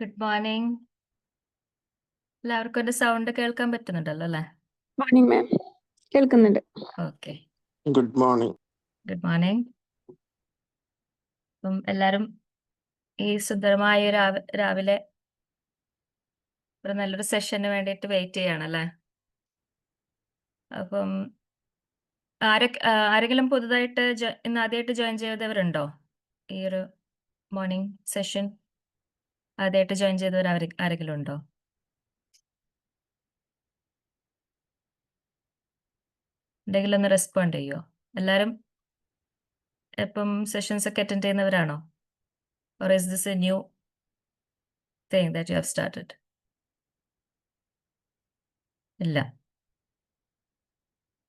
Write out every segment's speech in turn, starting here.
Good morning. എല്ലാവർക്കും എൻ്റെ sound കേൾക്കാൻ പറ്റുന്നുണ്ടല്ലോ അല്ലേ? മോർണിംഗ് മാം, കേൾക്കുന്നുണ്ട്. Okay, good morning. Good morning. അപ്പം എല്ലാവരും ഈ സുന്ദരമായ രാവിലെ ഒരു നല്ലൊരു സെഷന് വേണ്ടിയിട്ട് വെയിറ്റ് ചെയ്യണല്ലേ? അപ്പം ആരെങ്കിലും പുതുതായിട്ട് ഇന്ന് ആദ്യമായിട്ട് ജോയിൻ ചെയ്തവരുണ്ടോ? ഈ ഒരു മോർണിംഗ് സെഷൻ ആദ്യമായിട്ട് ജോയിൻ ചെയ്തവർ ആരെങ്കിലും ഉണ്ടോ? ഉണ്ടെങ്കിൽ ഒന്ന് റെസ്പോണ്ട് ചെയ്യോ? എല്ലാവരും ഇപ്പം സെഷൻസ് ഒക്കെ attend ചെയ്യുന്നവരാണോ? Or is this a new thing that you have started? ഇല്ല.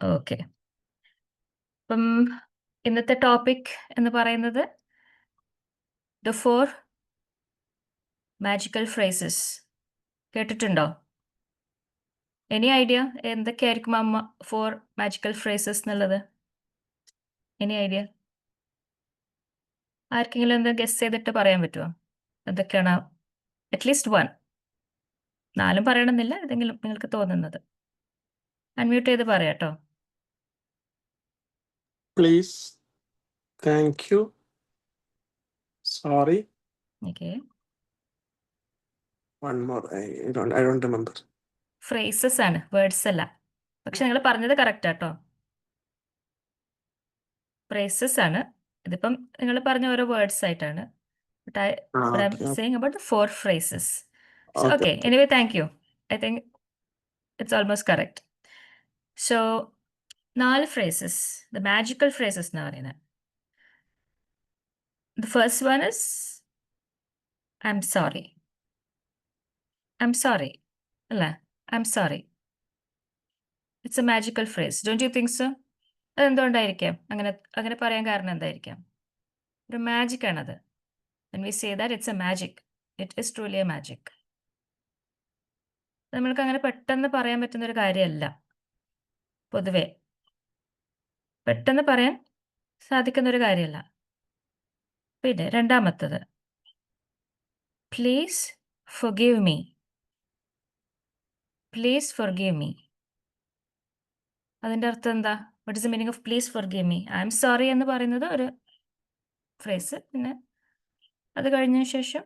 ഓക്കെ. അപ്പം ഇന്നത്തെ ടോപ്പിക് എന്ന് പറയുന്നത് ദ 4 മാജിക്കൽ ഫ്രേസസ്. കേട്ടിട്ടുണ്ടോ? എനി ഐഡിയ എന്തൊക്കെയായിരിക്കും 4 മാജിക്കൽ ഫ്രേസസ് എന്നുള്ളത്? Any idea? ആർക്കെങ്കിലും എന്താ ഗസ് ചെയ്തിട്ട് പറയാൻ പറ്റുമോ എന്തൊക്കെയാണ്? അറ്റ്ലീസ്റ്റ് 1. 4 പറയണമെന്നില്ല, ഏതെങ്കിലും നിങ്ങൾക്ക് തോന്നുന്നത് അൺമ്യൂട്ട് ചെയ്ത് പറയാട്ടോ. Please. Thank you. Sorry. Okay. One more. I don't remember. Phrases ആണ്, വേർഡ്സ് അല്ല. പക്ഷെ നിങ്ങൾ പറഞ്ഞത് കറക്റ്റ് ആട്ടോ. ഫ്രേസസ് ആണ്. ഇതിപ്പം നിങ്ങൾ പറഞ്ഞ ഓരോ വേർഡ്സ് ആയിട്ടാണ്. But I'm Okay. saying about the 4 phrases. So, Okay. okay. Anyway, thank you. I think it's almost correct. So, 4 phrases, the magical phrases എന്ന് പറയുന്നത്. The first one is I'm sorry. I'm sorry. അല്ലേ? I'm sorry. It's a magical phrase. Don't you think so? അതെന്തുകൊണ്ടായിരിക്കാം അങ്ങനെ പറയാൻ കാരണം എന്തായിരിക്കാം? ഒരു magic ആണത്. When we say that, it's a magic. It is truly a magic. നമ്മൾക്ക് അങ്ങനെ പെട്ടെന്ന് പറയാൻ പറ്റുന്ന ഒരു കാര്യമല്ല. പൊതുവെ പെട്ടെന്ന് പറയാൻ സാധിക്കുന്ന ഒരു കാര്യമല്ല. പിന്നെ രണ്ടാമത്തത് please forgive me. Please forgive me. അതിൻ്റെ അർത്ഥം എന്താ? What is the meaning of please forgive me? I am sorry എന്ന് പറയുന്നത് ഒരു ഫ്രേസ്. പിന്നെ അത് കഴിഞ്ഞതിന് ശേഷം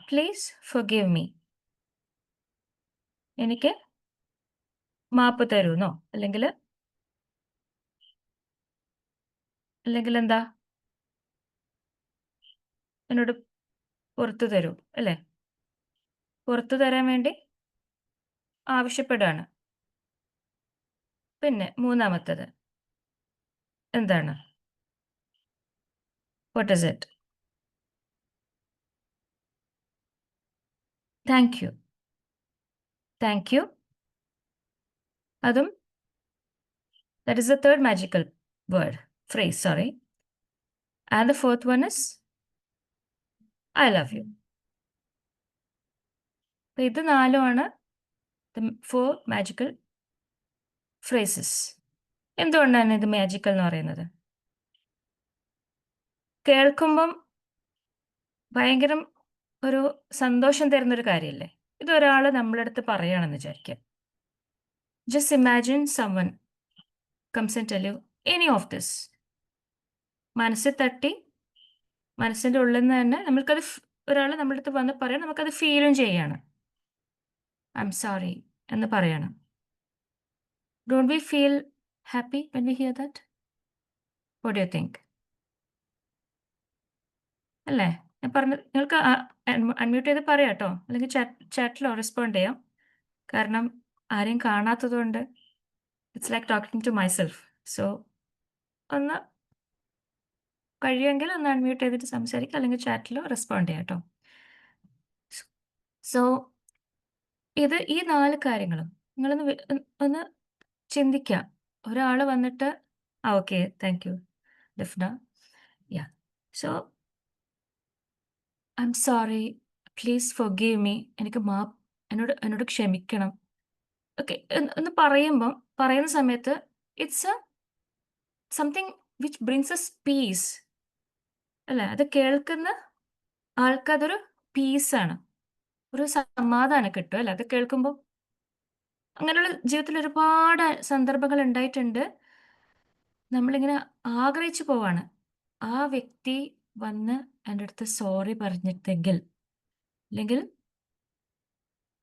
പ്ലീസ് ഫൊർഗീവ് മീ, എനിക്ക് മാപ്പ് തരൂന്നോ അല്ലെങ്കിൽ എന്താ, എന്നോട് പുറത്തു തരൂ അല്ലേ? പുറത്തു തരാൻ വേണ്ടി ആവശ്യപ്പെടുകയാണ്. പിന്നെ മൂന്നാമത്തത് എന്താണ്? What is it? Thank you. Thank you. അതും that is the third magical phrase, sorry. And the fourth one is I love you. So, ഇത് നാലുമാണ് the 4 magical phrases. എന്തുകൊണ്ടാണ് ഇത് മാജിക്കൽ എന്ന് പറയുന്നത്? കേൾക്കുമ്പം ഭയങ്കരം ഒരു സന്തോഷം തരുന്നൊരു കാര്യമല്ലേ? ഇതൊരാൾ നമ്മുടെ അടുത്ത് പറയുകയാണെന്ന് വിചാരിക്കുക. Just imagine someone comes and tell you any of this. മനസ്സിൽ തട്ടി മനസ്സിൻ്റെ ഉള്ളിൽ നിന്ന് തന്നെ നമ്മൾക്കത് ഒരാൾ നമ്മുടെ അടുത്ത് വന്ന് പറയാൻ നമുക്കത് ഫീലും ചെയ്യാണ്. ഐ എം സോറി എന്ന് പറയണം. Don't we feel happy when we here that? What do you think? അല്ലേ? ഞാൻ പറഞ്ഞ നിങ്ങൾക്ക് അൺമ്യൂട്ട് ചെയ്ത് പറയാം കേട്ടോ, അല്ലെങ്കിൽ ചാറ്റിലോ റെസ്പോണ്ട് ചെയ്യാം. കാരണം ആരെയും കാണാത്തത് കൊണ്ട് it's like talking to myself. So ഒന്ന് കഴിയുമെങ്കിൽ ഒന്ന് അൺമ്യൂട്ട് ചെയ്തിട്ട് സംസാരിക്കുക, അല്ലെങ്കിൽ ചാറ്റിലോ റെസ്പോണ്ട് ചെയ്യാം കേട്ടോ. സോ ഇത് ഈ 4 കാര്യങ്ങളും നിങ്ങളൊന്ന് ഒന്ന് ചിന്തിക്കുക. ഒരാൾ വന്നിട്ട് ഓക്കെ താങ്ക് യു ഡിഫ്ന. Yeah. So I am sorry, please forgive me, എന്നോട് ക്ഷമിക്കണം. ഓക്കെ എന്ന് പറയുന്ന സമയത്ത് it's something which brings us peace അല്ലേ? അത് കേൾക്കുന്ന ആൾക്കതൊരു പീസാണ്. ഒരു സമാധാനം കിട്ടും അല്ലേ അത് കേൾക്കുമ്പോൾ. അങ്ങനെയുള്ള ജീവിതത്തിൽ ഒരുപാട് സന്ദർഭങ്ങൾ ഉണ്ടായിട്ടുണ്ട്. നമ്മളിങ്ങനെ ആഗ്രഹിച്ചു പോവാണ്. ആ വ്യക്തി വന്ന് എൻ്റെ അടുത്ത് സോറി പറഞ്ഞിട്ടെങ്കിൽ, അല്ലെങ്കിൽ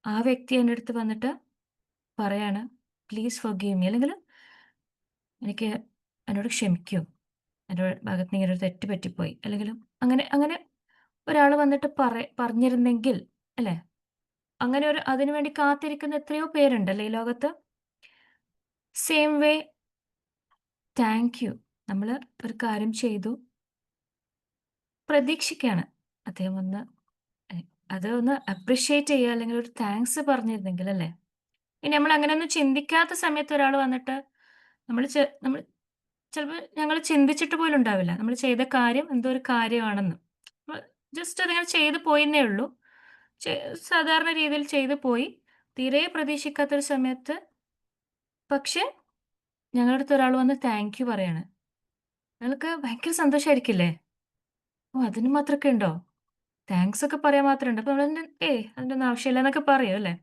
ആ വ്യക്തി എൻ്റെ അടുത്ത് വന്നിട്ട് പറയാണ്, "പ്ലീസ് ഫർഗീവ് മീ" അല്ലെങ്കിൽ എനിക്ക് എന്നോട് ക്ഷമിക്കൂ. എൻ്റെ ഭാഗത്ത് നിന്ന് ഇങ്ങനെ ഒരു തെറ്റ് പറ്റിപ്പോയി. അല്ലെങ്കിലും അങ്ങനെ അങ്ങനെ ഒരാൾ വന്നിട്ട് പറഞ്ഞിരുന്നെങ്കിൽ അല്ലേ? അങ്ങനെ ഒരു അതിനു വേണ്ടി കാത്തിരിക്കുന്ന എത്രയോ പേരുണ്ടല്ലേ ഈ ലോകത്ത്. Same way thank you. നമ്മള് ഒരു കാര്യം ചെയ്തു, പ്രതീക്ഷിക്കാണ്. അദ്ദേഹം ഒന്ന് എ അത് ഒന്ന് അപ്രിഷിയേറ്റ് ചെയ്യുക അല്ലെങ്കിൽ ഒരു താങ്ക്സ് പറഞ്ഞിരുന്നെങ്കിൽ അല്ലേ? ഇനി നമ്മൾ അങ്ങനെയൊന്നും ചിന്തിക്കാത്ത സമയത്ത് ഒരാൾ വന്നിട്ട് നമ്മൾ ചിലപ്പോൾ ഞങ്ങൾ ചിന്തിച്ചിട്ട് പോലും ഉണ്ടാവില്ല. നമ്മൾ ചെയ്ത കാര്യം എന്തോ ഒരു കാര്യമാണെന്ന്. നമ്മൾ ജസ്റ്റ് അതങ്ങനെ ചെയ്തു പോയെന്നേ ഉള്ളൂ. ചെ സാധാരണ രീതിയിൽ ചെയ്തു പോയി. തീരെ പ്രതീക്ഷിക്കാത്തൊരു സമയത്ത് പക്ഷേ ഞങ്ങളുടെ അടുത്ത് ഒരാൾ വന്ന് താങ്ക് യു പറയാണ്. ഞങ്ങൾക്ക് ഭയങ്കര സന്തോഷമായിരിക്കില്ലേ? ഓ! അതിന് മാത്രമൊക്കെ ഉണ്ടോ? താങ്ക്സ് ഒക്കെ പറയാൻ മാത്രമുണ്ട്. അപ്പോൾ നമ്മളതിന്റെ അതിന്റെ ഒന്നും ആവശ്യമില്ല എന്നൊക്കെ പറയും അല്ലേ?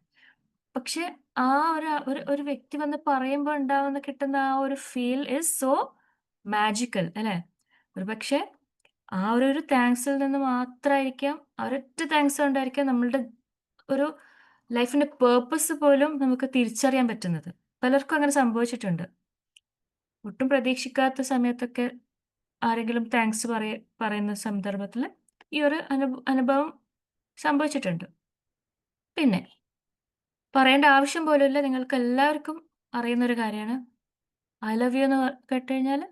പക്ഷെ ആ ഒരു ഒരു വ്യക്തി വന്ന് പറയുമ്പോൾ കിട്ടുന്ന ആ ഒരു ഫീൽ ഈസ് സോ മാജിക്കൽ അല്ലേ? ഒരുപക്ഷെ ആ ഒരു താങ്ക്സിൽ നിന്ന് മാത്രമായിരിക്കാം ആ ഒരൊറ്റ താങ്ക്സ് കൊണ്ടായിരിക്കാം നമ്മളുടെ ഒരു ലൈഫിന്റെ പേർപ്പസ് പോലും നമുക്ക് തിരിച്ചറിയാൻ പറ്റുന്നത്. പലർക്കും അങ്ങനെ സംഭവിച്ചിട്ടുണ്ട്. ഒട്ടും പ്രതീക്ഷിക്കാത്ത സമയത്തൊക്കെ ആരെങ്കിലും താങ്ക്സ് പറയുന്ന സന്ദർഭത്തില് ഈ ഒരു അനുഭവം സംഭവിച്ചിട്ടുണ്ട്. പിന്നെ പറയേണ്ട ആവശ്യം പോലുമില്ല. നിങ്ങൾക്കെല്ലാവർക്കും അറിയുന്നൊരു കാര്യമാണ്. ഐ ലവ് യു എന്ന് കേട്ടുകഴിഞ്ഞാല്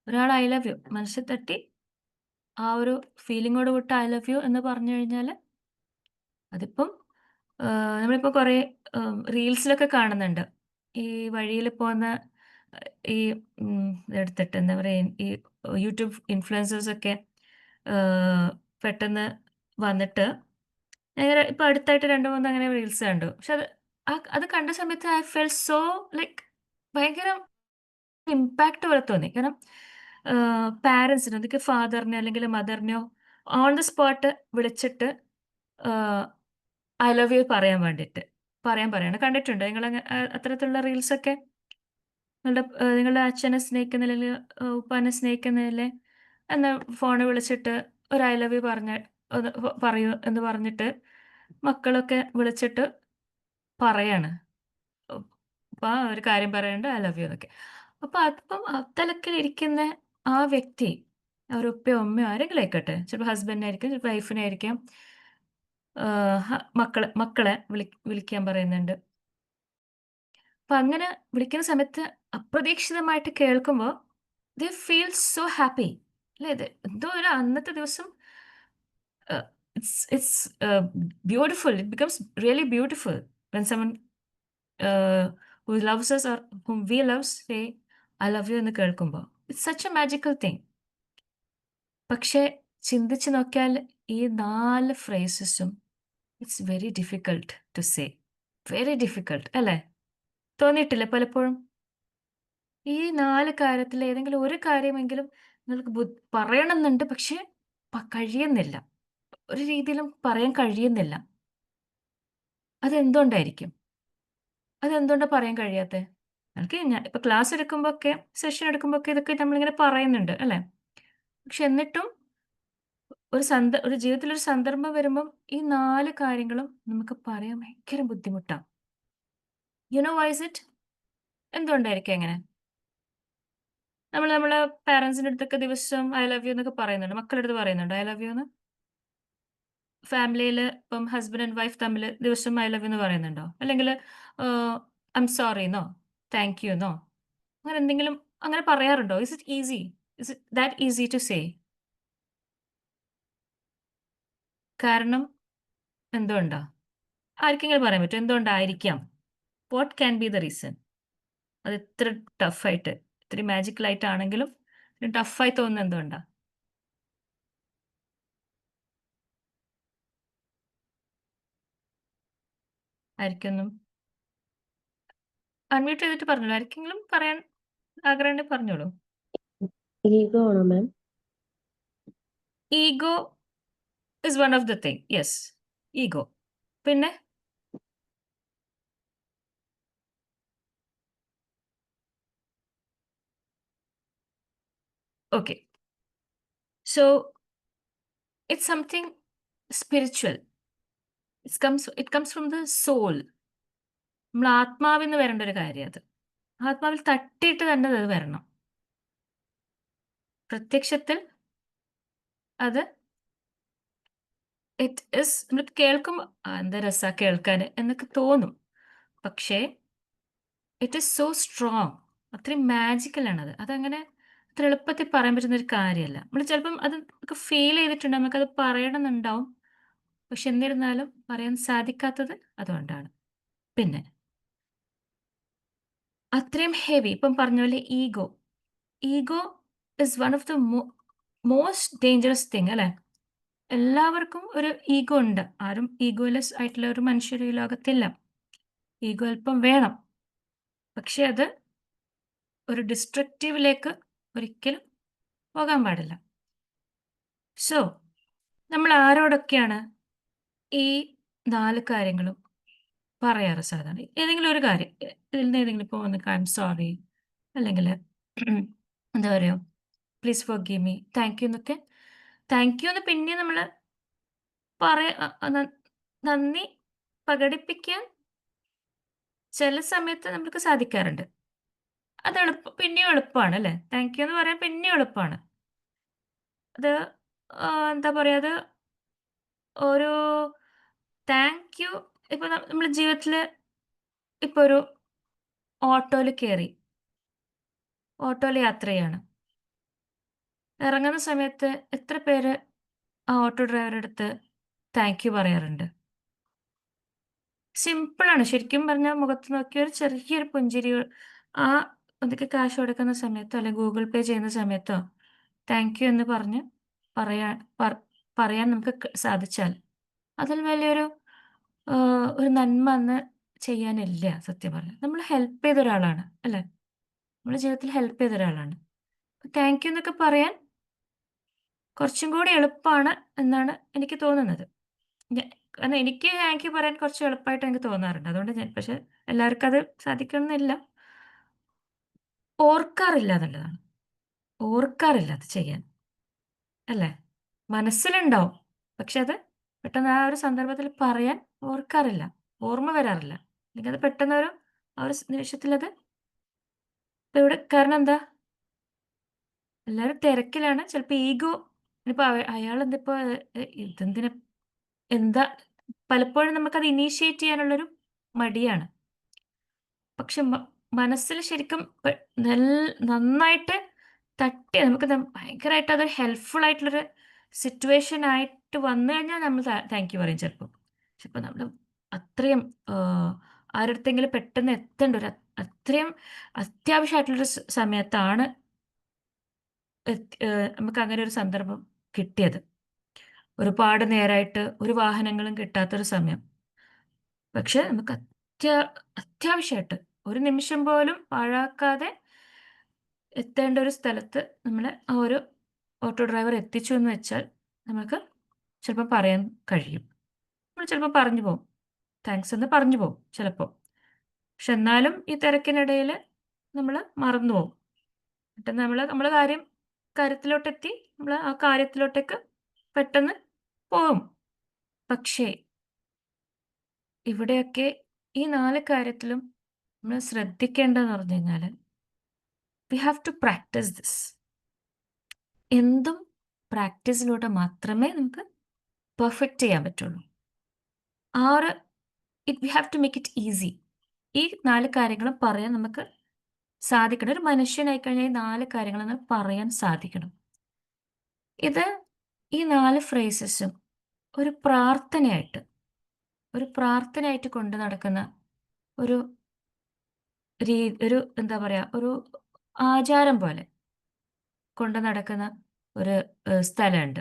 ഒരാൾ ഐ ലവ് യു മനസ്സിൽ തട്ടി ആ ഒരു ഫീലിങ്ങോട് കൂടി ഐ ലവ് യു എന്ന് പറഞ്ഞു കഴിഞ്ഞാല് അതിപ്പം നമ്മളിപ്പോൾ കുറേ റീൽസിലൊക്കെ കാണുന്നുണ്ട്. ഈ വഴിയിൽ പോകുന്ന ഈ ഇതെടുത്തിട്ട് എന്താ പറയാ ഈ യൂട്യൂബ് ഇൻഫ്ലുവൻസേഴ്സൊക്കെ പെട്ടെന്ന് വന്നിട്ട് അങ്ങനെ ഇപ്പൊ അടുത്തായിട്ട് 2, 3 അങ്ങനെ റീൽസ് കണ്ടു. പക്ഷെ അത് കണ്ട സമയത്ത് ഐ ഫെൽറ്റ് സോ ലൈക്ക് ഭയങ്കര ഇംപാക്ട് പോലെ തോന്നി. കാരണം പാരന്റ്സിന് അതൊക്കെ ഫാദറിനെയോ അല്ലെങ്കിൽ മദറിനെയോ ഓൺ ദ സ്പോട്ട് വിളിച്ചിട്ട് ഐ ലവ് യു പറയാൻ വേണ്ടിയിട്ട് പറയാണ്. കണ്ടിട്ടുണ്ടോ നിങ്ങളങ്ങ അത്തരത്തിലുള്ള റീൽസൊക്കെ? നിങ്ങളുടെ അച്ഛനെ സ്നേഹിക്കുന്നില്ല അല്ലെങ്കിൽ ഉപ്പാനെ സ്നേഹിക്കുന്നില്ലേ എന്ന് ഫോണിൽ വിളിച്ചിട്ട് ഒരു ഐ ലവ് യു ഒന്ന് പറയൂ എന്ന് പറഞ്ഞിട്ട് മക്കളൊക്കെ വിളിച്ചിട്ട് പറയാണ്. ഉപ്പാ ഒരു കാര്യം പറയാനുണ്ട് ഐ ലവ് യു എന്നൊക്കെ. അപ്പൊ അതിപ്പം അത്തലത്തിലിരിക്കുന്ന ആ വ്യക്തി ഒരു ഉപ്പയോ ഉമ്മയോ ആരെങ്കിലും ആയിക്കോട്ടെ. ചിലപ്പോൾ ഹസ്ബൻഡിനായിരിക്കും, ചിലപ്പോൾ വൈഫിനായിരിക്കാം. മക്കളെ വിളിക്കാൻ പറയുന്നുണ്ട്. അപ്പൊ അങ്ങനെ വിളിക്കുന്ന സമയത്ത് അപ്രതീക്ഷിതമായിട്ട് കേൾക്കുമ്പോൾ ദേ ഫീൽ സോ ഹാപ്പി അല്ലേ? ഇത് എന്തോ ഒരു അന്നത്തെ ദിവസം it's beautiful. It becomes really beautiful when someone who loves us or whom we loves say I love you എന്ന് കേൾക്കുമ്പോൾ it's such a magical thing. പക്ഷേ ചിന്തിച്ച് നോക്കിയാൽ ഈ 4 ഫ്രേസസും it's very difficult to say. Very difficult അല്ലേ? തോന്നിയിട്ടില്ലേ പലപ്പോഴും? ഈ 4 കാര്യത്തിൽ ഏതെങ്കിലും ഒരു കാര്യമെങ്കിലും നിങ്ങൾക്ക് പറയണമെന്നുണ്ട്. പക്ഷേ കഴിയുന്നില്ല. ഒരു രീതിയിലും പറയാൻ കഴിയുന്നില്ല. അതെന്തുകൊണ്ടായിരിക്കും? അതെന്തുകൊണ്ടാ പറയാൻ കഴിയാത്തെ? എനിക്ക് ഇപ്പൊ ക്ലാസ് എടുക്കുമ്പോഴൊക്കെ, സെഷൻ എടുക്കുമ്പോഴൊക്കെ ഇതൊക്കെ നമ്മളിങ്ങനെ പറയുന്നുണ്ട് അല്ലേ? പക്ഷെ എന്നിട്ടും ഒരു ജീവിതത്തിലൊരു സന്ദർഭം വരുമ്പം ഈ 4 കാര്യങ്ങളും നമുക്ക് പറയാൻ ഭയങ്കര ബുദ്ധിമുട്ടാ. You know why is it? എന്തുകൊണ്ടായിരിക്കും അങ്ങനെ? നമ്മളെ പാരന്റ്സിന്റെ അടുത്തൊക്കെ ദിവസം ഐ ലവ് യു എന്നൊക്കെ പറയുന്നുണ്ട്. മക്കളുടെ അടുത്ത് പറയുന്നുണ്ടോ ഐ ലവ് യു എന്ന്? ഫാമിലിയില് ഇപ്പം ഹസ്ബൻഡ് ആൻഡ് വൈഫ് തമ്മില് ദിവസം ഐ ലവ് യു എന്ന് പറയുന്നുണ്ടോ? അല്ലെങ്കില് ഐ ആം സോറി ന്നോ? താങ്ക് യു ന്നോ? അങ്ങനെ എന്തെങ്കിലും അങ്ങനെ പറയാറുണ്ടോ? Is it easy? Is it that easy to say? കാരണം എന്തുകൊണ്ടാ? ആർക്കെങ്കിലും പറയാൻ പറ്റോ? എന്തുകൊണ്ടായിരിക്കാം? What can be the reason? അത് ഇത്ര ടഫായിട്ട്, ഇത്രയും മാജിക്കൽ ആയിട്ടാണെങ്കിലും ഇത്രയും ടഫായി തോന്നുന്നത് എന്തുകൊണ്ടാ? ആർക്കൊന്നും അൺമ്യൂട്ട് ചെയ്തിട്ട് പറഞ്ഞോളൂ. ആർക്കെങ്കിലും പറയാൻ ആഗ്രഹമുണ്ടെങ്കിൽ പറഞ്ഞോളൂ. ഈഗോ ആണോ ma'am? Ego is one of the thing. Yes. Ego. പിന്നെ okay, so it's something spiritual. It comes from the soul. നമ്മൾ ആത്മാവിൽ നിന്ന് വരേണ്ട ഒരു കാര്യം അത്. ആത്മാവിൽ തട്ടിയിട്ട് തന്നെ അത് വരണം. പ്രത്യക്ഷത്തിൽ അത് ഇറ്റ് ഇസ് നമ്മൾ കേൾക്കുമ്പോൾ എന്താ രസാ കേൾക്കാൻ എന്നൊക്കെ തോന്നും. പക്ഷേ ഇറ്റ് ഈസ് സോ സ്ട്രോങ്. അത്രയും മാജിക്കലാണത്. അതങ്ങനെ അത്ര എളുപ്പത്തിൽ പറയാൻ പറ്റുന്ന ഒരു കാര്യമല്ല. നമ്മൾ ചിലപ്പം അത് നമുക്ക് ഫീൽ ചെയ്തിട്ടുണ്ട്, നമുക്കത് പറയണമെന്നുണ്ടാവും. പക്ഷെ എന്നിരുന്നാലും പറയാൻ സാധിക്കാത്തത് അതുകൊണ്ടാണ്. പിന്നെ അത്രയും ഹെവി ഇപ്പം പറഞ്ഞ പോലെ ego. Ego is one of the most dangerous thing അല്ലേ? എല്ലാവർക്കും ഒരു ഈഗോ ഉണ്ട്. ആരും ഈഗോലെസ് ആയിട്ടുള്ള ഒരു മനുഷ്യർ ഈ ലോകത്തില്ല. ഈഗോ അല്പം വേണം. പക്ഷെ അത് ഒരു ഡിസ്ട്രക്റ്റീവിലേക്ക് ഒരിക്കലും പോകാൻ പാടില്ല. സോ നമ്മൾ ആരോടൊക്കെയാണ് ഈ 4 കാര്യങ്ങളും പറയാറ് സാധാരണ? ഏതെങ്കിലും ഒരു കാര്യം ഇതിൽ നിന്ന് ഏതെങ്കിലും ഇപ്പോൾ വന്ന് ഐ എം സോറി, അല്ലെങ്കിൽ എന്താ പറയുക, please forgive me, thank you എന്നൊക്കെ. താങ്ക് യു എന്ന് പിന്നെ നമ്മൾ നന്ദി പ്രകടിപ്പിക്കാൻ ചില സമയത്ത് നമുക്ക് സാധിക്കാറുണ്ട്. അത് പിന്നെയും എളുപ്പമാണ് അല്ലേ? താങ്ക് യു എന്ന് പറയാൻ പിന്നെയും എളുപ്പമാണ്. അത് എന്താ പറയുക, അത് ഒരു താങ്ക് യു. ഇപ്പൊ നമ്മൾ ജീവിതത്തിൽ ഇപ്പൊ ഒരു ഓട്ടോയിൽ യാത്ര ചെയ്യാണ്. ഇറങ്ങുന്ന സമയത്ത് എത്ര പേര് ആ ഓട്ടോ ഡ്രൈവറുടെ അടുത്ത് താങ്ക് യു പറയാറുണ്ട്? സിമ്പിളാണ് ശരിക്കും പറഞ്ഞാൽ. മുഖത്ത് നോക്കി ഒരു ചെറിയൊരു പുഞ്ചിരി, ആ എന്തൊക്കെ കാശ് കൊടുക്കുന്ന സമയത്തോ അല്ലെങ്കിൽ ഗൂഗിൾ പേ ചെയ്യുന്ന സമയത്തോ താങ്ക് യു എന്ന് പറഞ്ഞ് പറയാൻ നമുക്ക് സാധിച്ചാൽ അതിൽ വലിയൊരു ഒരു നന്മ അന്ന് ചെയ്യാനില്ല. സത്യം പറഞ്ഞാൽ നമ്മൾ ഹെൽപ്പ് ചെയ്ത ഒരാളാണ് അല്ലേ? നമ്മുടെ ജീവിതത്തിൽ ഹെൽപ്പ് ചെയ്ത ഒരാളാണ്. താങ്ക് യു എന്നൊക്കെ പറയാൻ കുറച്ചും കൂടി എളുപ്പമാണ് എന്നാണ് എനിക്ക് തോന്നുന്നത്. കാരണം എനിക്ക് താങ്ക് യു പറയാൻ കുറച്ച് എളുപ്പമായിട്ട് എനിക്ക് തോന്നാറുണ്ട്. അതുകൊണ്ട് പക്ഷെ എല്ലാവർക്കും അത് സാധിക്കണമെന്നില്ല. ഓർക്കാറില്ല എന്നുള്ളതാണ്. ഓർക്കാറില്ല അത് ചെയ്യാൻ അല്ലേ? മനസ്സിലുണ്ടാവും, പക്ഷെ അത് പെട്ടെന്ന് ആ ഒരു സന്ദർഭത്തിൽ പറയാൻ ഓർക്കാറില്ല, ഓർമ്മ വരാറില്ല. അല്ലെങ്കിൽ അത് പെട്ടെന്ന് ആ ഒരു നിമിഷത്തിൽ അത് ഇവിടെ. കാരണം എന്താ? എല്ലാവരും തിരക്കിലാണ്. ചിലപ്പോൾ ഈഗോ, ഇനിയിപ്പോൾ അയാൾ എന്തിപ്പോൾ ഇതെന്തിനാ എന്താ, പലപ്പോഴും നമുക്കത് ഇനീഷ്യേറ്റ് ചെയ്യാനുള്ളൊരു മടിയാണ്. പക്ഷെ മനസ്സിൽ ശരിക്കും നന്നായിട്ട് തട്ടി നമുക്ക് ഭയങ്കരമായിട്ട് അത് ഹെൽപ്ഫുൾ ആയിട്ടുള്ളൊരു സിറ്റുവേഷൻ ആയിട്ട് വന്നു കഴിഞ്ഞാൽ നമ്മൾ താങ്ക് യു പറയും ചിലപ്പോൾ. പക്ഷെ ഇപ്പം നമ്മൾ അത്രയും ആരുടെങ്കിലും പെട്ടെന്ന് എത്തേണ്ട ഒരു അത്രയും അത്യാവശ്യമായിട്ടുള്ളൊരു സമയത്താണ് നമുക്ക് അങ്ങനെ ഒരു സന്ദർഭം കിട്ടിയത്. ഒരുപാട് നേരമായിട്ട് ഒരു വാഹനങ്ങളും കിട്ടാത്തൊരു സമയം. പക്ഷെ നമുക്ക് അത്യാവശ്യമായിട്ട് ഒരു നിമിഷം പോലും പാഴാക്കാതെ എത്തേണ്ട ഒരു സ്ഥലത്ത് നമ്മളെ ആ ഒരു ഓട്ടോ ഡ്രൈവർ എത്തിച്ചു എന്ന് വെച്ചാൽ നമുക്ക് ചിലപ്പോൾ പറയാൻ കഴിയും. നമ്മൾ ചിലപ്പോൾ പറഞ്ഞു പോകും, താങ്ക്സ് എന്ന് പറഞ്ഞു പോകും ചിലപ്പോൾ. പക്ഷെ എന്നാലും ഈ തിരക്കിനിടയിൽ നമ്മൾ മറന്നു പോകും. പെട്ടെന്ന് നമ്മൾ കാര്യത്തിലോട്ടെത്തി, നമ്മൾ ആ കാര്യത്തിലോട്ടേക്ക് പെട്ടെന്ന് പോകും. പക്ഷേ ഇവിടെയൊക്കെ ഈ 4 കാര്യത്തിലും നമ്മൾ ശ്രദ്ധിക്കേണ്ടതെന്ന് പറഞ്ഞു കഴിഞ്ഞാൽ we have to practice this. എന്തും പ്രാക്ടീസിലൂടെ മാത്രമേ നമുക്ക് പെർഫെക്റ്റ് ചെയ്യാൻ പറ്റുള്ളൂ. We have to make it easy. ഈ 4 കാര്യങ്ങളും പറയാൻ നമുക്ക് സാധിക്കണം. ഒരു മനുഷ്യനായി കഴിഞ്ഞാൽ ഈ 4 കാര്യങ്ങൾ പറയാൻ സാധിക്കണം. ഈ 4 ഫ്രേസസും ഒരു പ്രാർത്ഥനയായിട്ട് കൊണ്ട് നടക്കുന്ന ഒരു എന്താ പറയുക, ഒരു ആചാരം പോലെ കൊണ്ട് നടക്കുന്ന ഒരു സ്ഥലമുണ്ട്.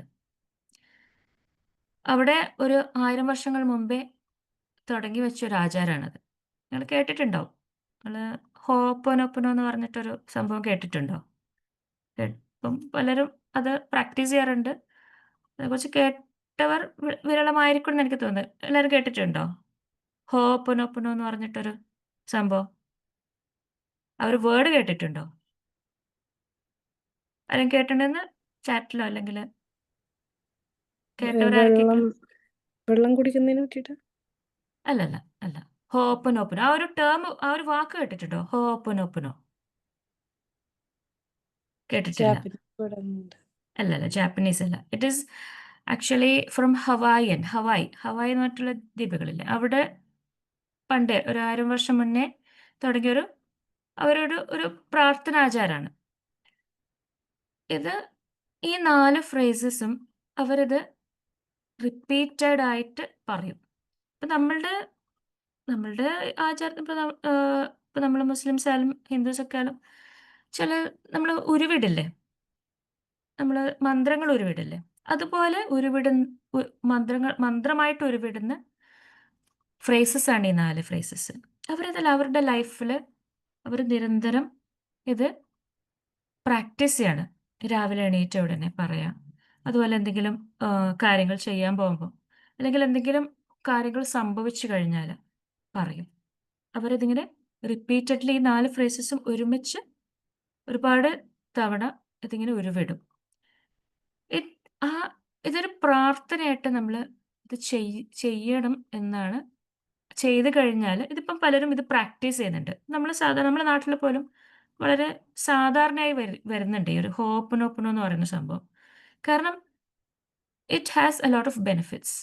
അവിടെ ഒരു 1000 വർഷങ്ങൾ മുമ്പേ തുടങ്ങി വെച്ചൊരു ആചാരമാണത്. നിങ്ങൾ കേട്ടിട്ടുണ്ടാവും. നിങ്ങൾ ഹോപ്പോനോപ്പനോ എന്ന് പറഞ്ഞിട്ടൊരു സംഭവം കേട്ടിട്ടുണ്ടോ? ഇപ്പം പലരും അത് പ്രാക്ടീസ് ചെയ്യാറുണ്ട്. അതേക്കുറിച്ച് കേട്ടവർ വിരളമായിരിക്കും എന്ന് എനിക്ക് തോന്നുന്നത്. എല്ലാവരും കേട്ടിട്ടുണ്ടോ? ഹോപ്പൊനൊപ്പനോ എന്ന് പറഞ്ഞിട്ടൊരു സംഭവം. ആ ഒരു വേർഡ് കേട്ടിട്ടുണ്ടോ? ആരെങ്കിലും കേട്ടിട്ടുണ്ടെന്ന് ചാറ്റിലോ അല്ലെങ്കിൽ വെള്ളം കേട്ടവരാർക്കെങ്കിലും? വെള്ളം കുടിക്കുന്നതിനെ പറ്റിയിട്ട് അല്ലല്ല അല്ല. ഹോപ്പൊനൊപ്പനോ ആ ഒരു ടേം, ആ ഒരു വാക്ക് കേട്ടിട്ടുണ്ടോ? ഹോപ്പൊനൊപ്പനോ കേട്ടിട്ടില്ല. ജാപ്പനീസ് വേർഡാണ്. അല്ലല്ല, ജാപ്പനീസ് അല്ല. It is actually from Hawaiian. Hawaii എന്ന് പറഞ്ഞിട്ടുള്ള ദ്വീപുകളില്ലേ, അവിടെ പണ്ട് ഒരു 1000 വർഷം മുന്നേ തുടങ്ങിയൊരു അവരൊരു ഒരു പ്രാർത്ഥനാചാരാണ് ഇത്. ഈ 4 ഫ്രേസസും അവരിത് റിപ്പീറ്റഡ് ആയിട്ട് പറയും. ഇപ്പം നമ്മളുടെ ആചാരത്തിൽ ഇപ്പം നമ്മൾ മുസ്ലിംസ് ആയാലും ഹിന്ദുസ് ഒക്കെ ആയാലും ചില നമ്മൾ ഉരുവിടില്ലേ, നമ്മൾ മന്ത്രങ്ങൾ ഉരുവിടില്ലേ, അതുപോലെ മന്ത്രമായിട്ട് ഉരുവിടുന്ന ഫ്രേസസ് ആണ് ഈ 4 ഫ്രേസസ്. അവരതിൽ അവരുടെ ലൈഫിൽ അവർ നിരന്തരം ഇത് പ്രാക്ടീസ് ചെയ്യാണ്. രാവിലെ എണീറ്റ ഉടനെ പറയാം. അതുപോലെ എന്തെങ്കിലും കാര്യങ്ങൾ ചെയ്യാൻ പോകുമ്പോൾ അല്ലെങ്കിൽ എന്തെങ്കിലും കാര്യങ്ങൾ സംഭവിച്ചു കഴിഞ്ഞാൽ പറയും. അവരിതിങ്ങനെ റിപ്പീറ്റഡ്ലി ഈ 4 ഫ്രേസസും ഒരുമിച്ച് ഒരുപാട് തവണ ഇതിങ്ങനെ ഉരുവിടും. ഇറ്റ് ആ ഇതൊരു പ്രാർത്ഥനയായിട്ട് നമ്മൾ ഇത് ചെയ്യണം എന്നാണ്. ചെയ്ത് കഴിഞ്ഞാൽ ഇതിപ്പം പലരും ഇത് പ്രാക്ടീസ് ചെയ്യുന്നുണ്ട്. നമ്മുടെ നാട്ടിൽ പോലും വളരെ സാധാരണയായി വരുന്നുണ്ട് ഈ ഒരു ഹോപ്പനോപ്പനോ എന്ന് പറയുന്ന സംഭവം. കാരണം it has a lot of benefits.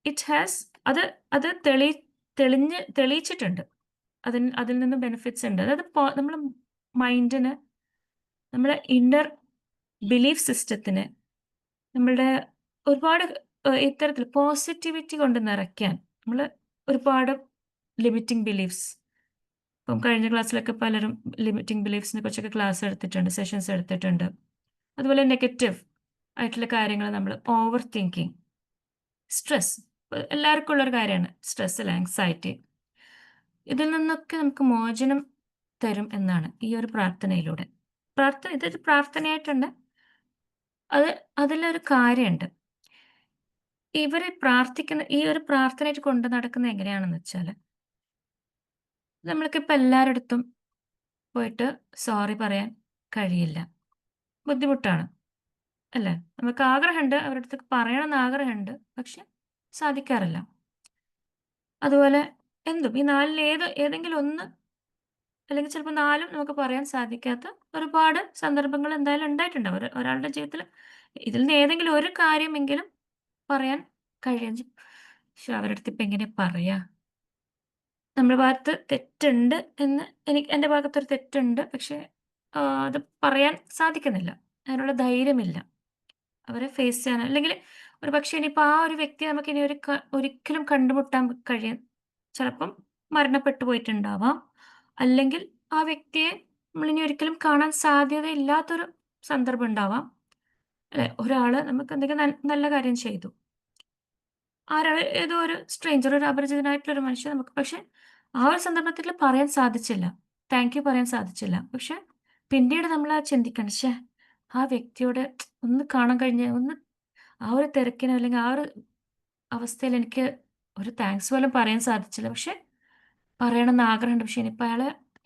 It has അത് അത് തെളിയിച്ചിട്ടുണ്ട്. അതിൽ നിന്ന് ബെനിഫിറ്റ്സ് ഉണ്ട്. അതായത് നമ്മുടെ മൈൻഡിന്, നമ്മുടെ ഇന്നർ ബിലീഫ് സിസ്റ്റത്തിന്, നമ്മളുടെ ഒരുപാട് ഇത്തരത്തിൽ പോസിറ്റിവിറ്റി കൊണ്ട് നിറയ്ക്കാൻ നമ്മൾ ഒരുപാട് ലിമിറ്റിംഗ് ബിലീഫ്സ്, ഇപ്പം കഴിഞ്ഞ ക്ലാസ്സിലൊക്കെ പലരും ലിമിറ്റിംഗ് ബിലീഫ്സിനെ കുറിച്ചൊക്കെ ക്ലാസ് എടുത്തിട്ടുണ്ട്, സെഷൻസ് എടുത്തിട്ടുണ്ട്. അതുപോലെ നെഗറ്റീവ് ആയിട്ടുള്ള കാര്യങ്ങൾ നമ്മൾ ഓവർ തിങ്കിങ്, സ്ട്രെസ്, എല്ലാവർക്കും ഉള്ളൊരു കാര്യമാണ് സ്ട്രെസ് അല്ല, ആങ്സൈറ്റി. ഇതിൽ നിന്നൊക്കെ നമുക്ക് മോചനം തരും എന്നാണ് ഈ ഒരു പ്രാർത്ഥനയിലൂടെ. ഇതൊരു പ്രാർത്ഥനയായിട്ടുണ്ട്. അതിലൊരു കാര്യമുണ്ട്. ഇവരെ പ്രാർത്ഥിക്കുന്ന ഈ ഒരു പ്രാർത്ഥനയായിട്ട് കൊണ്ട് നടക്കുന്നത് എങ്ങനെയാണെന്ന് വെച്ചാൽ, നമ്മൾക്കിപ്പോൾ എല്ലാവരുടെ പോയിട്ട് സോറി പറയാൻ കഴിയില്ല. ബുദ്ധിമുട്ടാണ് അല്ലേ? നമുക്ക് ആഗ്രഹമുണ്ട്, അവരുടെ അടുത്ത് പറയണമെന്ന് ആഗ്രഹമുണ്ട്, പക്ഷെ സാധിക്കാറില്ല. അതുപോലെ ഈ 4-ൽ ഏതെങ്കിലും ഒന്ന്, അല്ലെങ്കിൽ ചിലപ്പോൾ 4ഉം നമുക്ക് പറയാൻ സാധിക്കാത്ത ഒരുപാട് സന്ദർഭങ്ങൾ എന്തായാലും ഉണ്ടായിട്ടുണ്ടാവും ഒരാളുടെ ജീവിതത്തിൽ. ഇതിൽ നിന്ന് ഏതെങ്കിലും ഒരു കാര്യമെങ്കിലും പറയാൻ കഴിയും. പക്ഷെ അവരുടെ അടുത്ത് ഇപ്പം എങ്ങനെ പറയാ? നമ്മുടെ ഭാഗത്ത് തെറ്റുണ്ട് എന്ന് എൻ്റെ ഭാഗത്തൊരു തെറ്റുണ്ട്, പക്ഷെ അത് പറയാൻ സാധിക്കുന്നില്ല. അതിനുള്ള ധൈര്യമില്ല അവരെ ഫേസ് ചെയ്യാൻ. അല്ലെങ്കിൽ ഒരു പക്ഷേ ഇനിയിപ്പോൾ ആ ഒരു വ്യക്തിയെ നമുക്ക് ഇനി ഒരിക്കലും കണ്ടുമുട്ടാൻ കഴിയും. ചിലപ്പം മരണപ്പെട്ടു പോയിട്ടുണ്ടാവാം, അല്ലെങ്കിൽ ആ വ്യക്തിയെ നമ്മളിനി ഒരിക്കലും കാണാൻ സാധ്യതയില്ലാത്തൊരു സന്ദർഭം ഉണ്ടാവാം അല്ലേ? ഒരാൾ നമുക്ക് എന്തെങ്കിലും നല്ല കാര്യം ചെയ്തു, ഏതോ ഒരു സ്ട്രേഞ്ചർ, ഒരു അപരിചിതനായിട്ടുള്ള ഒരു മനുഷ്യൻ നമുക്ക്, പക്ഷെ ആ ഒരു സന്ദർഭത്തിൽ പറയാൻ സാധിച്ചില്ല, താങ്ക് യു പറയാൻ സാധിച്ചില്ല. പക്ഷെ പിന്നീട് നമ്മൾ ചിന്തിക്കണം, ശ്ശേ, ആ വ്യക്തിയോട് ഒന്ന് കാണാൻ കഴിഞ്ഞ, ഒന്ന് ആ ഒരു തിരക്കിനോ അല്ലെങ്കിൽ ആ ഒരു അവസ്ഥയിൽ എനിക്ക് ഒരു താങ്ക്സ് പോലും പറയാൻ സാധിച്ചില്ല. പക്ഷെ പറയണമെന്ന് ആഗ്രഹമുണ്ട്. പക്ഷെ ഇനിയിപ്പോൾ അയാൾ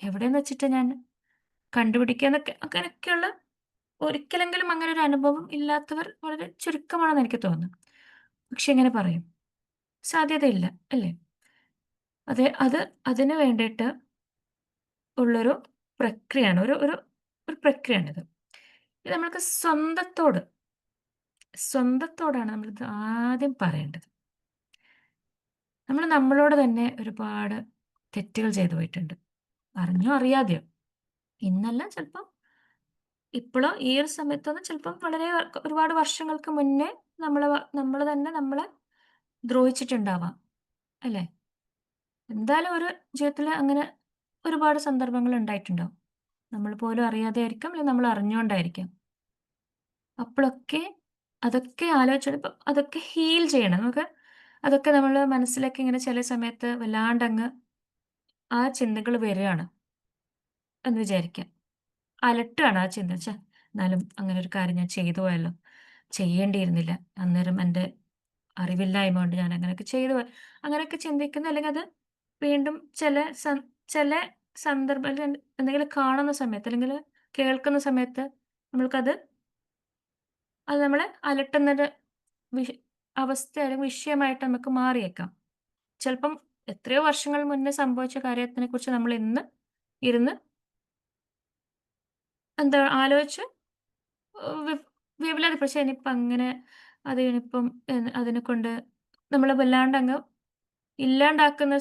എവിടെയെന്ന് വെച്ചിട്ട് ഞാൻ കണ്ടുപിടിക്കുക എന്നൊക്കെ, അങ്ങനെയൊക്കെയുള്ള ഒരിക്കലെങ്കിലും അങ്ങനെ ഒരു അനുഭവം ഇല്ലാത്തവർ വളരെ ചുരുക്കമാണെന്ന് എനിക്ക് തോന്നുന്നു. പക്ഷെ എങ്ങനെ പറയും? സാധ്യതയില്ല അല്ലേ? അതിന് വേണ്ടിയിട്ട് ഉള്ളൊരു പ്രക്രിയയാണ്, ഒരു ഒരു ഒരു പ്രക്രിയയാണിത്. ഇത് നമ്മൾക്ക് സ്വന്തത്തോടാണ് നമ്മളിത് ആദ്യം പറയേണ്ടത്. നമ്മൾ നമ്മളോട് തന്നെ ഒരുപാട് തെറ്റുകൾ ചെയ്തു പോയിട്ടുണ്ട്, അറിഞ്ഞോ അറിയാതെയോ. ഇന്നല്ല, ചിലപ്പം ഇപ്പോഴോ ഈ ഒരു സമയത്തൊന്നും, ചിലപ്പം വളരെ ഒരുപാട് വർഷങ്ങൾക്ക് മുന്നേ നമ്മൾ തന്നെ നമ്മളെ ദ്രോഹിച്ചിട്ടുണ്ടാവാം അല്ലേ? എന്തായാലും ഒരു ജീവിതത്തിൽ അങ്ങനെ ഒരുപാട് സന്ദർഭങ്ങൾ ഉണ്ടായിട്ടുണ്ടാവും. നമ്മൾ പോലും അറിയാതെ ആയിരിക്കാം, അല്ലെങ്കിൽ നമ്മൾ അറിഞ്ഞുകൊണ്ടായിരിക്കാം. അപ്പോഴൊക്കെ അതൊക്കെ ആലോചിച്ചപ്പോൾ അതൊക്കെ ഹീൽ ചെയ്യണം നമുക്ക്. അതൊക്കെ നമ്മൾ മനസ്സിലേക്ക് ഇങ്ങനെ ചില സമയത്ത് വല്ലാണ്ടങ്ങ് ആ ചിന്തകൾ വരികയാണ് എന്ന് വിചാരിക്കാം. അലട്ടുകയാണ് ആ ചിന്ത. ഛെ, എന്നാലും അങ്ങനെ ഒരു കാര്യം ഞാൻ ചെയ്തു പോയല്ലോ. ചെയ്യേണ്ടിയിരുന്നില്ല. അന്നേരം എൻ്റെ അറിവില്ലായ്മ കൊണ്ട് ഞാൻ അങ്ങനെയൊക്കെ ചെയ്തു പോയി. അങ്ങനെയൊക്കെ ചിന്തിക്കുന്ന അല്ലെങ്കിൽ അത് വീണ്ടും ചില സന്ദർഭത്തിൽ എന്തെങ്കിലും കാണുന്ന സമയത്ത് അല്ലെങ്കിൽ കേൾക്കുന്ന സമയത്ത് നമ്മൾക്കത് അത് നമ്മളെ അലട്ടുന്നൊരു വിഷ അവസ്ഥ അല്ലെങ്കിൽ വിഷയമായിട്ട് നമുക്ക് മാറിയേക്കാം. ചിലപ്പം എത്രയോ വർഷങ്ങൾ മുന്നേ സംഭവിച്ച കാര്യത്തിനെക്കുറിച്ച് നമ്മൾ ഇന്ന് ഇരുന്ന് എന്താ ആലോചിച്ച് വി വിപുലത പക്ഷേ ഇനിയിപ്പം അങ്ങനെ അതിനിപ്പം അതിനെക്കൊണ്ട് നമ്മളെ വല്ലാണ്ടങ്ങ് ഇല്ലാണ്ടാക്കുന്ന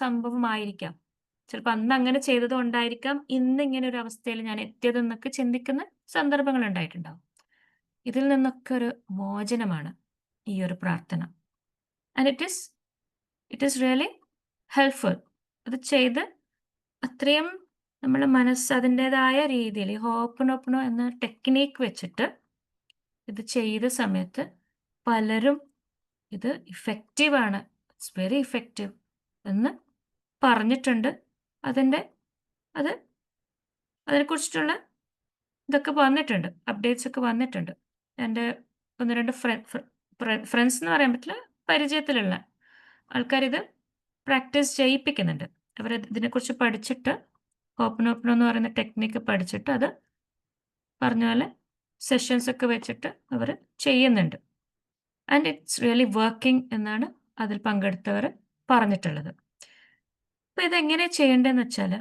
സംഭവമായിരിക്കാം. ചിലപ്പോൾ അന്ന് അങ്ങനെ ചെയ്തത് കൊണ്ടായിരിക്കാം ഇന്ന് ഇങ്ങനെ ഒരു അവസ്ഥയിൽ ഞാൻ എത്തിയതെന്നൊക്കെ ചിന്തിക്കുന്ന സന്ദർഭങ്ങൾ ഉണ്ടായിട്ടുണ്ടാവും. ഇതിൽ നിന്നൊക്കെ ഒരു മോചനമാണ് ഈ ഒരു പ്രാർത്ഥന. And it is really helpful. അത് ചെയ്ത് അത്രയും നമ്മുടെ മനസ്സ് അതിൻ്റെതായ രീതിയിൽ ഹോപ്പനോപ്പനോ എന്ന ടെക്നിക്ക് വെച്ചിട്ട് ഇത് ചെയ്ത സമയത്ത് പലരും ഇത് ഇഫക്റ്റീവാണ്, ഇറ്റ്സ് വെരി ഇഫക്റ്റീവ് എന്ന് പറഞ്ഞിട്ടുണ്ട്. അതിൻ്റെ അത് അതിനെക്കുറിച്ചിട്ടുള്ള ഇതൊക്കെ വന്നിട്ടുണ്ട്. അപ്ഡേറ്റ്സ് ഒക്കെ വന്നിട്ടുണ്ട്. എൻ്റെ 1, 2 ഫ്രണ്ട്സ് എന്ന് പറയാൻ പറ്റില്ല. പരിചയത്തിലുള്ള ആൾക്കാരിത് പ്രാക്ടീസ് ചെയ്യിപ്പിക്കുന്നുണ്ട്. ഇതിനെക്കുറിച്ച് പഠിച്ചിട്ട് ഹോപ്പനോപ്പനോ എന്ന് പറയുന്ന ടെക്നിക്ക് പഠിച്ചിട്ട് അത് പറഞ്ഞ പോലെ സെഷൻസ് ഒക്കെ വെച്ചിട്ട് അവർ ചെയ്യുന്നുണ്ട്. ആൻഡ് ഇറ്റ്സ് റിയലി വർക്കിംഗ് എന്നാണ് അതിൽ പങ്കെടുത്തവർ പറഞ്ഞിട്ടുള്ളത്. അപ്പോൾ ഇതെങ്ങനെ ചെയ്യേണ്ടതെന്ന് വെച്ചാൽ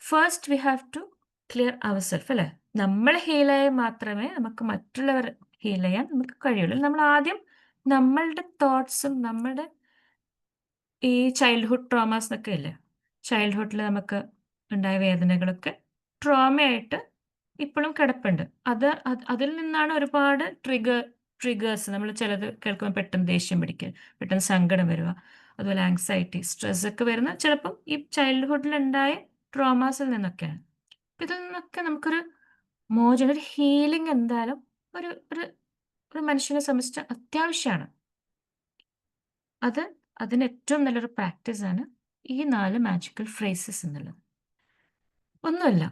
first we have to clear our self അല്ലേ? നമ്മൾ ഹീലായാൽ മാത്രമേ നമുക്ക് മറ്റുള്ളവർ ഹീൽ ചെയ്യാൻ നമുക്ക് കഴിയുള്ളൂ. നമ്മൾ ആദ്യം നമ്മളുടെ തോട്ട്സും നമ്മുടെ ഈ ചൈൽഡ്ഹുഡ് ട്രോമാസ് എന്നൊക്കെ ഇല്ലേ? ചൈൽഡ്ഹുഡിൽ നമുക്ക് ഉണ്ടായ വേദനകളൊക്കെ ട്രോമയായിട്ട് ഇപ്പോഴും കിടപ്പുണ്ട്. അതിൽ നിന്നാണ് ഒരുപാട് ട്രിഗേഴ്സ് നമ്മൾ ചിലത് കേൾക്കുമ്പോൾ പെട്ടെന്ന് ദേഷ്യം പിടിക്കുക, പെട്ടെന്ന് സങ്കടം വരിക, അതുപോലെ ആങ്സൈറ്റി, സ്ട്രെസ് ഒക്കെ വരുന്ന ചിലപ്പം ഈ ചൈൽഡ്ഹുഡിലുണ്ടായ ട്രോമാസിൽ നിന്നൊക്കെയാണ്. അപ്പം ഇതിൽ നിന്നൊക്കെ നമുക്കൊരു മോചനം, ഒരു ഹീലിംഗ് എന്തായാലും ഒരു ഒരു ഒരു മനുഷ്യനെ സംബന്ധിച്ച് അത്യാവശ്യമാണ്. അതിന് ഏറ്റവും നല്ലൊരു പ്രാക്ടീസാണ് ഈ 4 മാജിക്കൽ ഫ്രേസസ് എന്നുള്ളത്. ഒന്നുമില്ല.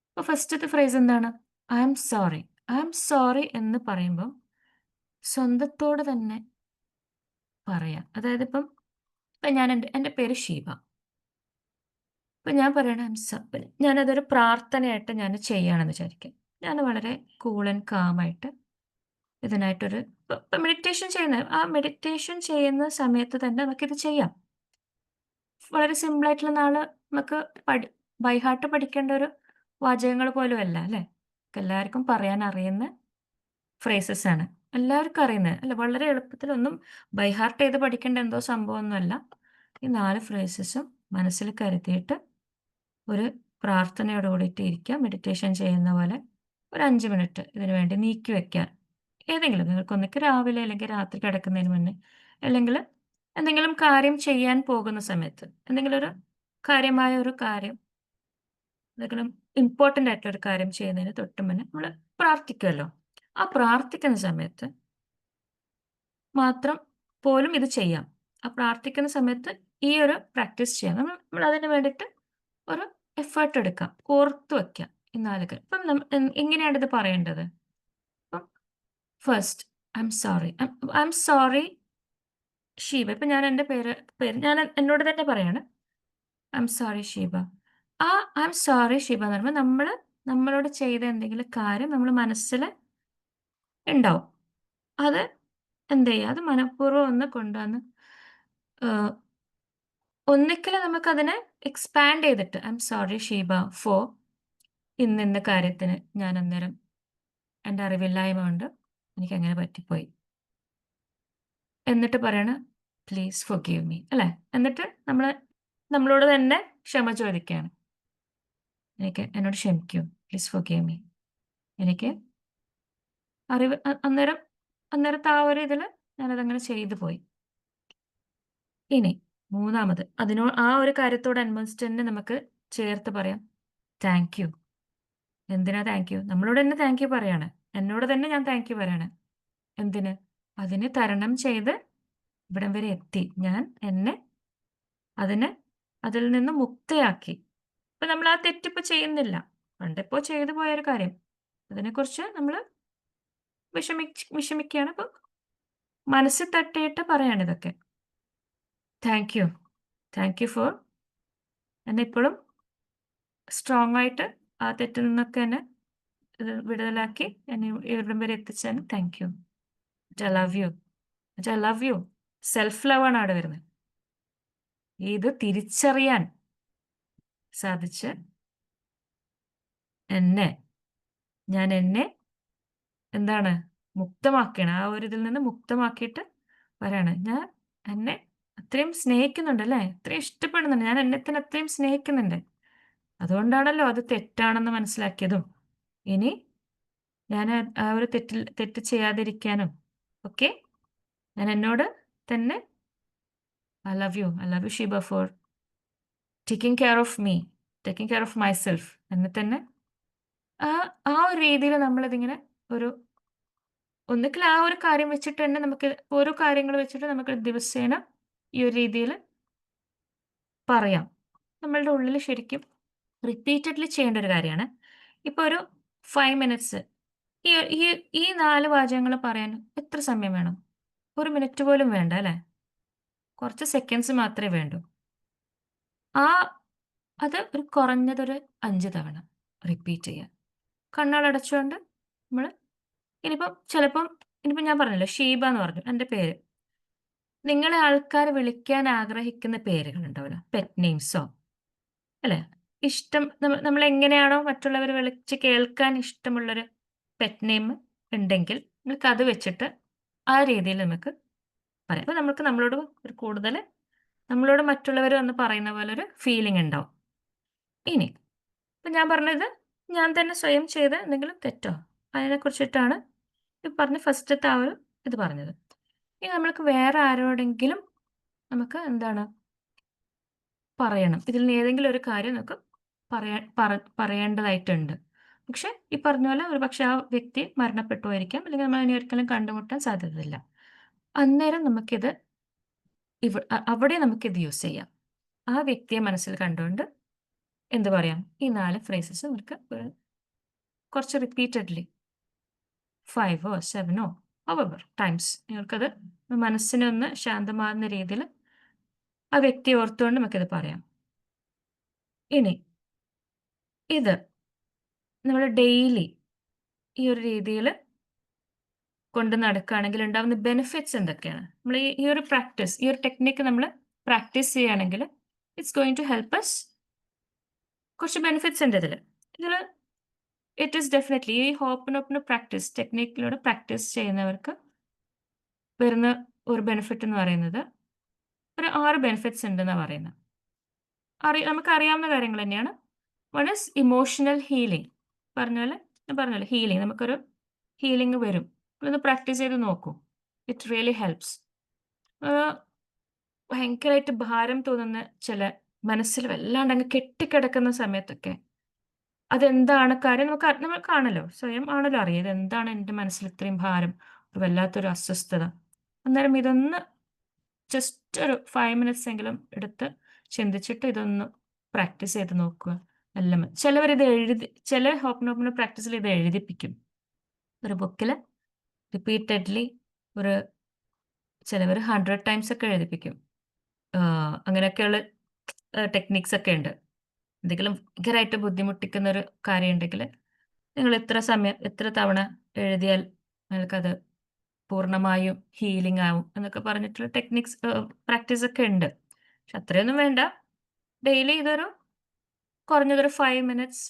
അപ്പോൾ ഫസ്റ്റത്തെ ഫ്രേസ് എന്താണ്? I am sorry. I am sorry എന്ന് പറയുമ്പം സ്വന്തത്തോട് തന്നെ പറയാം. അതായത് ഇപ്പം ഞാൻ എൻ്റെ പേര് ഷീബ. അപ്പം ഞാൻ പറയണ ഞാനതൊരു പ്രാർത്ഥനയായിട്ട് ഞാൻ ചെയ്യുകയാണെന്ന് വിചാരിക്കാം. ഞാൻ വളരെ കൂൾ ആൻഡ് കാമായിട്ട് ഇതിനായിട്ടൊരു ഇപ്പം മെഡിറ്റേഷൻ ചെയ്യുന്ന സമയത്ത് തന്നെ നമുക്കിത് ചെയ്യാം. വളരെ സിമ്പിളായിട്ടുള്ള നമുക്ക് ബൈ ഹാർട്ട് പഠിക്കേണ്ട ഒരു വാചകങ്ങൾ പോലും അല്ല അല്ലേ? എല്ലാവർക്കും പറയാൻ അറിയുന്ന ഫ്രേസസ് ആണ്. എല്ലാവർക്കും അറിയുന്നത് അല്ല, വളരെ എളുപ്പത്തിലൊന്നും ബൈ ഹാർട്ട് ചെയ്ത് പഠിക്കേണ്ട എന്തോ സംഭവമൊന്നുമല്ല. ഈ 4 ഫ്രേസസും മനസ്സിൽ കരുതിയിട്ട് ഒരു പ്രാർത്ഥനയോട് കൂടിയിട്ട് ഇരിക്കുക. മെഡിറ്റേഷൻ ചെയ്യുന്ന പോലെ ഒരു 5 മിനിറ്റ് ഇതിനു വേണ്ടി നീക്കി വെക്കാൻ. ഏതെങ്കിലും നിങ്ങൾക്കൊന്നിക്ക് രാവിലെ അല്ലെങ്കിൽ രാത്രി കിടക്കുന്നതിന് മുന്നേ അല്ലെങ്കിൽ എന്തെങ്കിലും കാര്യം ചെയ്യാൻ പോകുന്ന സമയത്ത് എന്തെങ്കിലും ഒരു കാര്യമായ ഒരു കാര്യം, എന്തെങ്കിലും ഇമ്പോർട്ടൻ്റ് ആയിട്ടുള്ള ഒരു കാര്യം ചെയ്യുന്നതിന് തൊട്ട് മുന്നേ നമ്മൾ പ്രാർത്ഥിക്കുമല്ലോ. ആ പ്രാർത്ഥിക്കുന്ന സമയത്ത് മാത്രം പോലും ഇത് ചെയ്യാം. ആ പ്രാർത്ഥിക്കുന്ന സമയത്ത് ഈ ഒരു പ്രാക്ടീസ് ചെയ്യാം. നമ്മൾ അതിന് വേണ്ടിയിട്ട് ഒരു എഫേർട്ട് എടുക്കാം, ഓർത്ത് വയ്ക്കാം ഈ 4 കാര്യം. ഇപ്പം എങ്ങനെയാണ് ഇത് പറയേണ്ടത്? അപ്പം first I am sorry Sheeba. ഇപ്പം ഞാൻ എൻ്റെ പേര് ഞാൻ എന്നോട് തന്നെ പറയാണ്, ഐ എം സോറി ഷീബ. ആ ഐ എം സോറി ഷീബ എന്ന് പറയുമ്പോൾ നമ്മളോട് ചെയ്ത എന്തെങ്കിലും കാര്യം നമ്മൾ മനസ്സിൽ ഉണ്ടാവും. അത് എന്ത് ചെയ്യുക? അത് മനഃപൂർവ്വം ഒന്ന് കൊണ്ടുവന്ന് ഒന്നിക്കൽ നമുക്കതിനെ എക്സ്പാൻഡ് ചെയ്തിട്ട് I am sorry Sheeba for ഇന്ന കാര്യത്തിന് ഞാൻ അന്നേരം എൻ്റെ അറിവില്ലായ്മ കൊണ്ട് എനിക്കങ്ങനെ പറ്റിപ്പോയി. എന്നിട്ട് പറയണ പ്ലീസ് ഫൊർഗീവ് മീ അല്ലേ? എന്നിട്ട് നമ്മളോട് തന്നെ ക്ഷമ ചോദിക്കുകയാണ്. എന്നോട് ക്ഷമിക്കൂ, പ്ലീസ് ഫൊർഗീവ് മീ. എനിക്ക് അന്നേരത്തെ ആ ഒരു ഇതിൽ ഞാനതങ്ങനെ ചെയ്തു പോയി. ഇനി മൂന്നാമത് ആ ഒരു കാര്യത്തോടനുബന്ധിച്ച് തന്നെ നമുക്ക് ചേർത്ത് പറയാം താങ്ക് യു. എന്തിനാ താങ്ക് യു? നമ്മളോട് തന്നെ താങ്ക് യു പറയാണ്. എന്നോട് തന്നെ ഞാൻ താങ്ക് യു പറയാണ്. എന്തിന്? അതിനെ തരണം ചെയ്ത് ഇവിടം വരെ എത്തി. ഞാൻ അതിൽ നിന്ന് മുക്തയാക്കി. ഇപ്പം നമ്മൾ ആ തെറ്റിപ്പോൾ ചെയ്യുന്നില്ല. പണ്ടെപ്പോൾ ചെയ്തു പോയൊരു കാര്യം. അതിനെക്കുറിച്ച് നമ്മൾ വിഷമിക്കുകയാണ്. അപ്പം മനസ്സിൽ തട്ടിയിട്ട് പറയാണ് ഇതൊക്കെ. Thank you. Thank you for എന്നെ ഇപ്പോഴും സ്ട്രോങ് ആയിട്ട് ആ തെറ്റിൽ നിന്നൊക്കെ എന്നെ വിടുതലാക്കി എന്നെ ഇവിടം വരെ എത്തിച്ചതിന് thank you. I love you. I love you. Self love ആണ് അവിടെ വരുന്നത്. ഇത് തിരിച്ചറിയാൻ സാധിച്ച് ഞാൻ എന്നെ എന്താണ് മുക്തമാക്കണം. ആ ഒരു ഇതിൽ നിന്ന് മുക്തമാക്കിയിട്ട് വരാണ്. ഞാൻ എന്നെ അത്രയും സ്നേഹിക്കുന്നുണ്ട് അല്ലേ? അത്രയും ഇഷ്ടപ്പെടുന്നുണ്ട്. ഞാൻ എന്നെ തന്നെ അത്രയും സ്നേഹിക്കുന്നുണ്ട്. അതുകൊണ്ടാണല്ലോ അത് തെറ്റാണെന്ന് മനസ്സിലാക്കിയതും. ഇനി ഞാൻ ആ ഒരു തെറ്റ് ചെയ്യാതിരിക്കാനും ഒക്കെ ഞാൻ എന്നോട് തന്നെ I love U Sheeba four taking care of me, taking care of myself. എന്നെ തന്നെ ആ ആ ഒരു രീതിയിൽ നമ്മളിതിങ്ങനെ ഒരു ഒന്നുകിൽ ആ ഒരു കാര്യം വെച്ചിട്ട് തന്നെ നമുക്ക് ഓരോ കാര്യങ്ങൾ വെച്ചിട്ട് നമുക്ക് ദിവസേന ഈ ഒരു രീതിയിൽ പറയാം. നമ്മളുടെ ഉള്ളിൽ ശരിക്കും റിപ്പീറ്റഡ്ലി ചെയ്യേണ്ട ഒരു കാര്യമാണ്. ഇപ്പോൾ ഒരു 5 മിനിറ്റ്സ് ഈ ഈ ഈ 4 വാചകങ്ങൾ പറയാൻ എത്ര സമയം വേണം? 1 മിനിറ്റ് പോലും വേണ്ട അല്ലേ? കുറച്ച് സെക്കൻഡ്സ് മാത്രമേ വേണ്ടൂ. ആ അത് ഒരു കുറഞ്ഞതൊരു 5 തവണ റിപ്പീറ്റ് ചെയ്യുക. കണ്ണുകളടച്ചുകൊണ്ട് നമ്മൾ ഇനിയിപ്പം ഞാൻ പറഞ്ഞല്ലോ ഷീബ എന്ന് പറഞ്ഞു എൻ്റെ പേര്. നിങ്ങളെ ആൾക്കാർ വിളിക്കാൻ ആഗ്രഹിക്കുന്ന പേരുകളുണ്ടാവുമല്ലോ, പെറ്റ് നെയിംസോ അല്ലേ? ഇഷ്ടം നമ്മൾ എങ്ങനെയാണോ മറ്റുള്ളവർ വിളിച്ച് കേൾക്കാൻ ഇഷ്ടമുള്ളൊരു പെറ്റ് നെയിം ഉണ്ടെങ്കിൽ നമുക്ക് അത് വെച്ചിട്ട് ആ രീതിയിൽ നമുക്ക് പറയാം. അപ്പോൾ നമുക്ക് നമ്മളോട് ഒരു കൂടുതൽ നമ്മളോട് മറ്റുള്ളവർ വന്ന് പറയുന്ന പോലെ ഒരു ഫീലിംഗ് ഉണ്ടാവും. ഇനി ഇപ്പം ഞാൻ പറഞ്ഞത് ഞാൻ തന്നെ സ്വയം ചെയ്ത എന്തെങ്കിലും തെറ്റോ അതിനെക്കുറിച്ചിട്ടാണ് ഈ പറഞ്ഞ ഫസ്റ്റത്തെ ആ ഒരു ഇത് പറഞ്ഞത്. ഇനി നമ്മൾക്ക് വേറെ ആരോടെങ്കിലും നമുക്ക് എന്താണ് പറയണം. ഇതിൽ നിന്ന് ഏതെങ്കിലും ഒരു കാര്യം നമുക്ക് പറയേണ്ടതായിട്ടുണ്ട്. പക്ഷെ ഈ പറഞ്ഞ പോലെ ഒരുപക്ഷെ ആ വ്യക്തി മരണപ്പെട്ടു പോയിരിക്കാം, അല്ലെങ്കിൽ നമ്മൾ ഇനി ഒരിക്കലും കണ്ടുമുട്ടാൻ സാധ്യതയില്ല. അന്നേരം നമുക്കിത് അവിടെ നമുക്കിത് യൂസ് ചെയ്യാം. ആ വ്യക്തിയെ മനസ്സിൽ കണ്ടുകൊണ്ട് എന്ത് പറയാം? ഈ 4 ഫ്രേസസ് നമുക്ക് കുറച്ച് repeatedly 5 or 7 or however times നിങ്ങൾക്കത് മനസ്സിനെ ഒന്ന് ശാന്തമാകുന്ന രീതിയിൽ ആ വ്യക്തിയെ ഓർത്തുകൊണ്ട് നമുക്കിത് പറയാം. ഇനി ഇത് നമ്മൾ ഡെയിലി ഈ ഒരു രീതിയിൽ കൊണ്ട് നടക്കുകയാണെങ്കിൽ ഉണ്ടാകുന്ന ബെനിഫിറ്റ്സ് എന്തൊക്കെയാണ്? നമ്മൾ ഈ ഒരു പ്രാക്ടീസ്, ഈ ഒരു ടെക്നിക്ക് നമ്മൾ പ്രാക്ടീസ് ചെയ്യുകയാണെങ്കിൽ it's going to help us. കുറച്ച് ബെനിഫിറ്റ്സ് ഉണ്ട് ഇതിൽ. ഇറ്റ് ഈസ് ഡെഫിനറ്റ്ലി ഈ ഹോപ്പനോപ്പന പ്രാക്ടീസ് ടെക്നിക്കിലൂടെ പ്രാക്ടീസ് ചെയ്യുന്നവർക്ക് വരുന്ന ഒരു ബെനിഫിറ്റ് എന്ന് പറയുന്നത് ഒരു 6 ബെനിഫിറ്റ്സ് ഉണ്ടെന്നാണ് പറയുന്നത്. നമുക്കറിയാവുന്ന കാര്യങ്ങൾ തന്നെയാണ്. One is emotional healing. ഞാൻ പറഞ്ഞല്ലോ ഹീലിംഗ്, നമുക്കൊരു ഹീലിംഗ് വരും. അതൊന്ന് പ്രാക്ടീസ് ചെയ്ത് നോക്കൂ. It really helps. ഭയങ്കരമായിട്ട് ഭാരം തോന്നുന്ന ചില മനസ്സിൽ വല്ലാണ്ട് അങ്ങ് കെട്ടിക്കിടക്കുന്ന സമയത്തൊക്കെ അതെന്താണ് കാര്യം നമ്മൾ കാണല്ലോ, സ്വയം ആണല്ലോ അറിയാം ഇതെന്താണ് എൻ്റെ മനസ്സിൽ ഇത്രയും ഭാരം, ഒരു വല്ലാത്തൊരു അസ്വസ്ഥത. അന്നേരം ഇതൊന്ന് ജസ്റ്റ് ഒരു 5 മിനിറ്റ്സ് എങ്കിലും എടുത്ത് ചിന്തിച്ചിട്ട് ഇതൊന്ന് പ്രാക്ടീസ് ചെയ്ത് നോക്കുക. എല്ലാം ചിലവരിത് ചില ഹോപ്പനോപ്പന പ്രാക്ടീസിൽ ഇത് എഴുതിപ്പിക്കും ഒരു ബുക്കിൽ റിപ്പീറ്റഡ്ലി. ചിലവർ 100 ടൈംസ് ഒക്കെ എഴുതിപ്പിക്കും. അങ്ങനെയൊക്കെയുള്ള ടെക്നിക്സ് ഒക്കെ ഉണ്ട്. എന്തെങ്കിലും ഭയങ്കരമായിട്ട് ബുദ്ധിമുട്ടിക്കുന്ന ഒരു കാര്യം ഉണ്ടെങ്കിൽ നിങ്ങൾ എത്ര തവണ എഴുതിയാൽ നിങ്ങൾക്കത് പൂർണ്ണമായും ഹീലിംഗ് ആവും എന്നൊക്കെ പറഞ്ഞിട്ടുള്ള ടെക്നിക്സ് പ്രാക്ടീസ് ഒക്കെ ഉണ്ട്. പക്ഷെ അത്രയൊന്നും വേണ്ട. ഡെയിലി ഇതൊരു കുറഞ്ഞതൊരു 5 മിനിറ്റ്സ്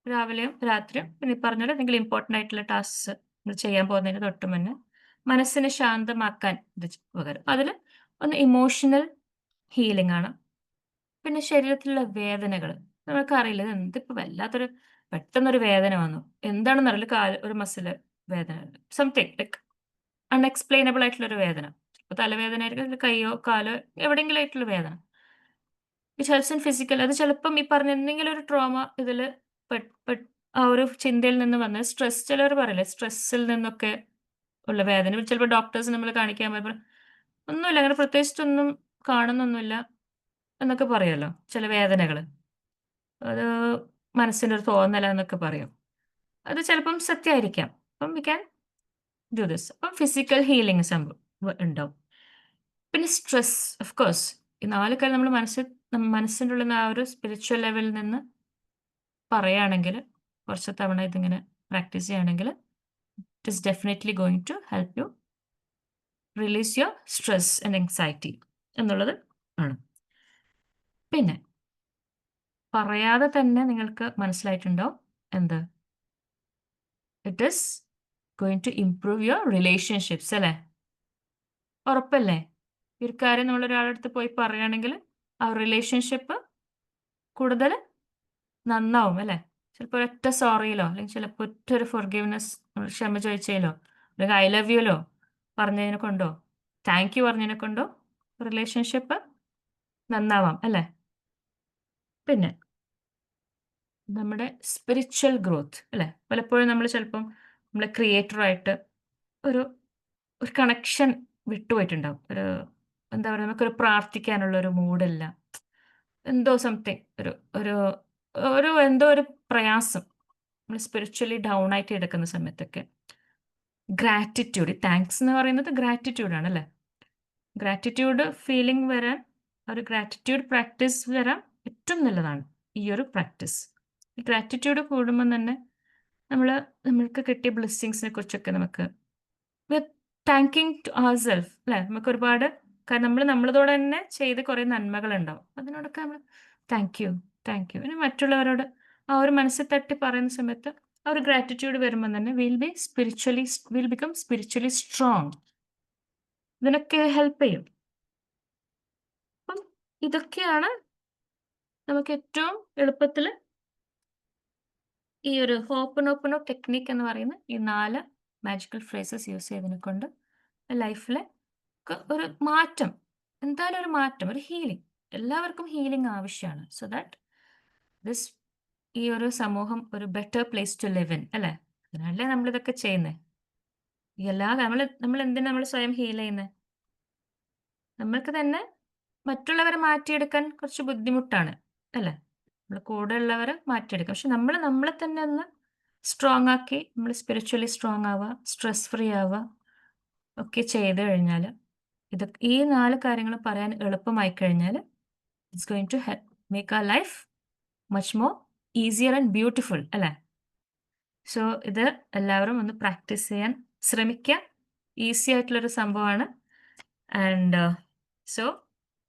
രാവിലെയും രാത്രിയും പിന്നെ ഈ പറഞ്ഞ എന്തെങ്കിലും ഇമ്പോർട്ടൻ്റ് ആയിട്ടുള്ള ടാസ്ക്സ് നമ്മൾ ചെയ്യാൻ പോകുന്നതിന് തൊട്ട് മുന്നേ മനസ്സിനെ ശാന്തമാക്കാൻ ഇത് പകരം അതിൽ ഒന്ന് ഇമോഷണൽ ഹീലിംഗ് ആണ്. പിന്നെ ശരീരത്തിലുള്ള വേദനകൾ നമുക്കറിയില്ല, ഇത് എന്തിപ്പോൾ വല്ലാത്തൊരു പെട്ടെന്നൊരു വേദന വന്നു, എന്താണെന്ന് അറിയില്ല, ഒരു മസിൽ വേദന, സംതിങ് ലൈക്ക് അൺഎക്സ്പ്ലെയിനബിൾ ആയിട്ടുള്ളൊരു വേദന. ഇപ്പോൾ തലവേദന ആയിരിക്കും, കൈയോ കാലോ എവിടെയെങ്കിലും ആയിട്ടുള്ള വേദന. Which helps in physical. അത് ചിലപ്പം ഈ പറഞ്ഞ എന്തെങ്കിലും ഒരു ട്രോമ ഇതിൽ ആ ഒരു ചിന്തയിൽ നിന്ന് വന്ന് സ്ട്രെസ്, ചിലവർ പറയില്ലേ സ്ട്രെസ്സിൽ നിന്നൊക്കെ ഉള്ള വേദന. ചിലപ്പോൾ ഡോക്ടേഴ്സ് നമ്മൾ കാണിക്കാൻ പോയപ്പോൾ ഒന്നുമില്ല, അങ്ങനെ പ്രത്യേകിച്ചൊന്നും കാണുന്നൊന്നുമില്ല എന്നൊക്കെ പറയുമല്ലോ ചില വേദനകൾ. അത് മനസ്സിൻ്റെ ഒരു തോന്നല എന്നൊക്കെ പറയും. അത് ചിലപ്പം സത്യമായിരിക്കാം. അപ്പം വി ക്യാൻ ഡു ദിസ്. അപ്പം ഫിസിക്കൽ ഹീലിംഗ് ഉണ്ടാവും. പിന്നെ സ്ട്രെസ്, ഓഫ് കോഴ്സ് ഈ 4 കാര്യം നമ്മൾ മനസ്സിൻ്റെ ഉള്ളിൽ നിന്ന് ആ ഒരു സ്പിരിച്വൽ ലെവലിൽ നിന്ന് പറയുകയാണെങ്കിൽ, കുറച്ച് തവണ ഇതിങ്ങനെ പ്രാക്ടീസ് ചെയ്യുകയാണെങ്കിൽ, it is definitely going to help you release your stress and anxiety എന്നുള്ളത് ആണ്. പിന്നെ പറയാതെ തന്നെ നിങ്ങൾക്ക് മനസ്സിലായിട്ടുണ്ടാവും എന്ത്, it is going to improve your relationships അല്ലേ? ഉറപ്പല്ലേ? ഈ ഒരു കാര്യം നമ്മളൊരാളുടെ അടുത്ത് പോയി പറയുകയാണെങ്കിൽ ആ റിലേഷൻഷിപ്പ് കൂടുതൽ നന്നാവും അല്ലേ? ചിലപ്പോൾ ഒരൊറ്റ സോറിയിലോ അല്ലെങ്കിൽ ചിലപ്പോൾ ഒറ്റൊരു ഫൊർഗിവ്നെസ്, ക്ഷമ ചോദിച്ചതിലോ അല്ലെങ്കിൽ ഐ ലവ് യുലോ പറഞ്ഞതിനെ കൊണ്ടോ താങ്ക് യു പറഞ്ഞതിനെ കൊണ്ടോ റിലേഷൻഷിപ്പ് നന്നാവാം അല്ലേ? പിന്നെ നമ്മുടെ സ്പിരിച്വൽ ഗ്രോത്ത് അല്ലേ? പലപ്പോഴും നമ്മൾ ചിലപ്പം നമ്മളെ ക്രിയേറ്ററായിട്ട് ഒരു ഒരു കണക്ഷൻ വിട്ടുപോയിട്ടുണ്ടാവും. ഒരു എന്താ പറയുക, നമുക്കൊരു പ്രാർത്ഥിക്കാനുള്ള ഒരു മൂഡില്ല. എന്തോ സംതിങ് ഒരു ഒരു ഒരു എന്തോ ഒരു പ്രയാസം നമ്മൾ സ്പിരിച്വലി ഡൗൺ ആയിട്ട് എടുക്കുന്ന സമയത്തൊക്കെ ഗ്രാറ്റിറ്റ്യൂഡ്, താങ്ക്സ് എന്ന് പറയുന്നത് ഗ്രാറ്റിറ്റ്യൂഡാണ് അല്ലേ? ഗ്രാറ്റിറ്റ്യൂഡ് ഫീലിംഗ് വരാൻ, ഒരു ഗ്രാറ്റിറ്റ്യൂഡ് പ്രാക്ടീസ് വരാൻ ഏറ്റവും നല്ലതാണ് ഈ ഒരു പ്രാക്ടീസ്. ഈ ഗ്രാറ്റിറ്റ്യൂഡ് കൂടുമ്പോൾ തന്നെ നമ്മൾക്ക് കിട്ടിയ ബ്ലെസ്സിങ്സിനെ കുറിച്ചൊക്കെ നമുക്ക് താങ്കിങ് ടു അവർ സെൽഫ് അല്ലേ? നമുക്ക് ഒരുപാട് നമ്മളതോടെ തന്നെ ചെയ്ത് കുറേ നന്മകളുണ്ടാവും. അതിനോടൊക്കെ നമ്മൾ താങ്ക് യു പിന്നെ മറ്റുള്ളവരോട് ആ ഒരു മനസ്സിൽ തട്ടി പറയുന്ന സമയത്ത് ആ ഒരു ഗ്രാറ്റിറ്റ്യൂഡ് വരുമ്പോൾ തന്നെ വിൽ ബിക്കം സ്പിരിച്വലി സ്ട്രോങ്. ഇതിനൊക്കെ ഹെൽപ്പ് ചെയ്യും. അപ്പം ഇതൊക്കെയാണ് നമുക്ക് ഏറ്റവും എളുപ്പത്തിൽ ഈ ഒരു ഹോപ്പനോപ്പനോ ടെക്നിക്ക് എന്ന് പറയുന്ന ഈ 4 മാജിക്കൽ ഫ്രേസസ് യൂസ് ചെയ്തതിനെ കൊണ്ട് ലൈഫിൽ ഒരു മാറ്റം, എന്തായാലും ഒരു മാറ്റം, ഒരു ഹീലിംഗ്, എല്ലാവർക്കും ഹീലിംഗ് ആവശ്യമാണ്. സോ ദാറ്റ് ദിസ് ഈ ഒരു സമൂഹം ഒരു better place to live in അല്ലേ? അതിനല്ലേ നമ്മളിതൊക്കെ ചെയ്യുന്നത്. നമ്മൾ എന്തിനാ നമ്മൾ സ്വയം ഹീൽ ചെയ്യുന്നത്? നമ്മൾക്ക് തന്നെ മറ്റുള്ളവരെ മാറ്റിയെടുക്കാൻ കുറച്ച് ബുദ്ധിമുട്ടാണ് അല്ലേ? നമ്മൾ കൂടെ ഉള്ളവരെ മാറ്റിയെടുക്കാം. പക്ഷെ നമ്മളെ തന്നെ ഒന്ന് സ്ട്രോങ് ആക്കി നമ്മൾ സ്പിരിച്വലി സ്ട്രോങ് ആവുക, സ്ട്രെസ് ഫ്രീ ആവുക ഒക്കെ ചെയ്ത് കഴിഞ്ഞാൽ, ഈ 4 കാര്യങ്ങൾ പറയാൻ എളുപ്പമായി കഴിഞ്ഞാൽ it's going to make our life much more easier and beautiful അല്ലേ? സോ ഇത് എല്ലാവരും ഒന്ന് പ്രാക്ടീസ് ചെയ്യാൻ ശ്രമിക്കുക. ഈസി ആയിട്ടുള്ളൊരു സംഭവമാണ്. And so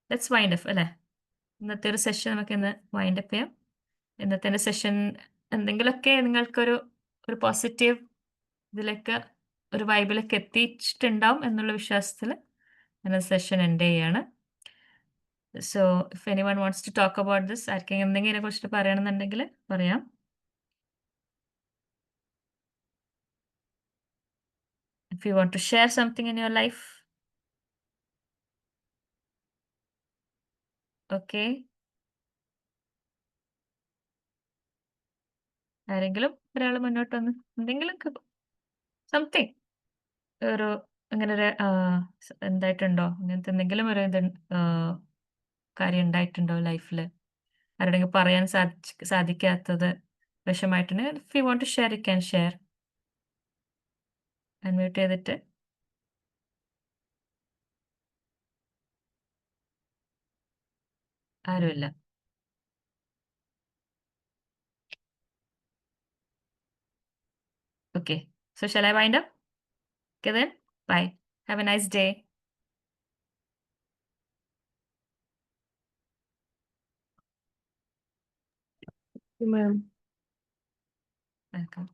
let's wind up അല്ലേ? ഇന്നത്തെ ഒരു സെഷൻ നമുക്ക് ഇന്ന് വൈൻഡ് അപ്പ് ചെയ്യാം. ഇന്നത്തെ സെഷൻ എന്തെങ്കിലുമൊക്കെ നിങ്ങൾക്കൊരു പോസിറ്റീവ് ഇതിലേക്ക്, ഒരു വൈബിലേക്ക് എത്തിച്ചിട്ടുണ്ടാവും എന്നുള്ള വിശ്വാസത്തിൽ ഞാൻ സെഷൻ എൻഡ് ചെയ്യാണ്. So if anyone wants to talk about this, ആർക്കെങ്കിലും എന്തെങ്കിലും ഇതിനെ കുറിച്ചിട്ട് പറയണമെന്നുണ്ടെങ്കിൽ പറയാം. If you want to share something in your life, okay. ആരെങ്കിലും ഒരാൾ മുന്നോട്ട് വന്ന് എന്തെങ്കിലുമൊക്കെ സംതിങ് ഒരു അങ്ങനെ ഒരു എന്തായിട്ടുണ്ടോ, അങ്ങനത്തെ എന്തെങ്കിലും ഒരു കാര്യം ഉണ്ടായിട്ടുണ്ടോ ലൈഫിൽ, ആരുടെങ്കിലും പറയാൻ സാധിക്കാത്തത് വിഷമായിട്ടുണ്ടെങ്കിൽ, if you want to share you can share. Unmute ചെയ്തിട്ട് ആരുമില്ല. Okay, so shall I wind up? Okay then, bye. Have a nice day. Ma'am. Welcome.